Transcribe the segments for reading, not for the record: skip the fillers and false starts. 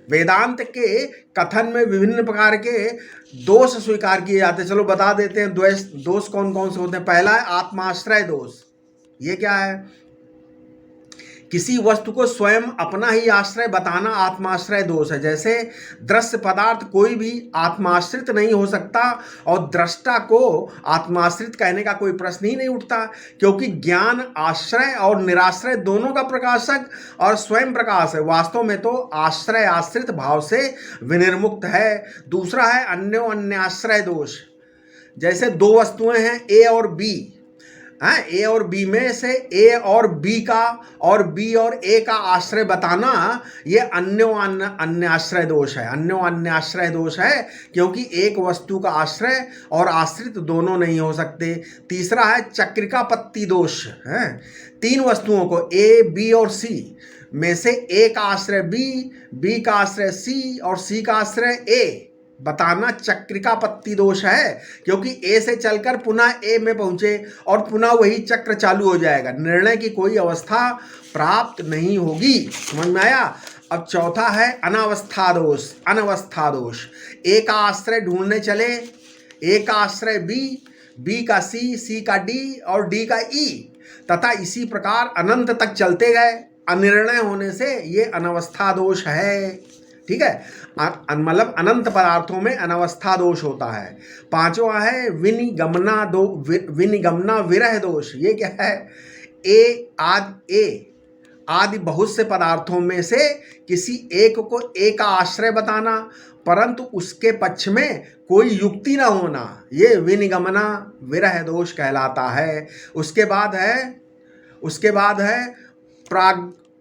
वेदांत के कथन में विभिन्न प्रकार के दोष स्वीकार किए जाते हैं। चलो बता देते हैं दोष कौन कौन से होते हैं। पहला है आत्माश्रय दोष। ये क्या है? किसी वस्तु को स्वयं अपना ही आश्रय बताना आत्माश्रय दोष है। जैसे दृश्य पदार्थ कोई भी आत्माश्रित नहीं हो सकता और दृष्टा को आत्माश्रित कहने का कोई प्रश्न ही नहीं उठता, क्योंकि ज्ञान आश्रय और निराश्रय दोनों का प्रकाशक और स्वयं प्रकाश है। वास्तव में तो आश्रय आश्रित भाव से विनिर्मुक्त है। दूसरा है अन्योन्याश्रय दोष। जैसे दो वस्तुएं हैं ए और बी, ए और बी में से ए और बी का और बी और ए का आश्रय बताना ये अन्याश्रय दोष है। अन्याश्रय दोष है क्योंकि एक वस्तु का आश्रय और आश्रित दोनों नहीं हो सकते। तीसरा है चक्रिकापत्ति दोष है। तीन वस्तुओं को ए बी और सी में से ए का आश्रय बी, बी का आश्रय सी और सी का आश्रय ए बताना चक्रिकापत्ति दोष है, क्योंकि ए से चलकर पुनः ए में पहुंचे और पुनः वही चक्र चालू हो जाएगा। निर्णय की कोई अवस्था प्राप्त नहीं होगी। समझ में आया? अब चौथा है अनावस्था दोष। अनवस्था दोष, ए का आश्रय ढूंढने चले, ए का आश्रय बी, बी का सी, सी का डी और डी का ई तथा इसी प्रकार अनंत तक चलते गए। अनिर्णय होने से ये अनवस्था दोष है। ठीक है, मतलब अनंत पदार्थों में अनवस्था दोष होता है। पांचवा है विनिगमना विरह दोष। ये क्या है? आदि बहुत से पदार्थों में से किसी एक को एक का आश्रय बताना, परंतु उसके पक्ष में कोई युक्ति ना होना, ये विनिगमना विरह दोष कहलाता है। उसके बाद है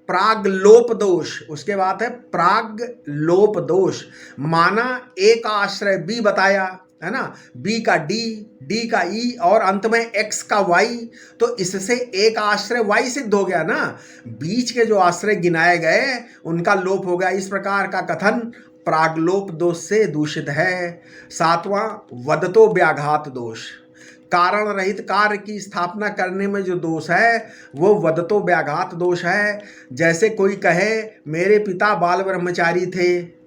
प्रागलोप दोष। उसके बाद है प्रागलोप दोष। माना ए का आश्रय बी बताया है ना, बी का डी, डी का ई और अंत में एक्स का वाई, तो इससे ए का आश्रय वाई सिद्ध हो गया ना। बीच के जो आश्रय गिनाए गए उनका लोप हो गया। इस प्रकार का कथन प्रागलोप दोष से दूषित है। सातवां वदतो व्याघात दोष। कारण रहित कार्य की स्थापना करने में जो दोष है वो वदतो व्याघात दोष है। जैसे कोई कहे मेरे पिता बाल ब्रह्मचारी थे,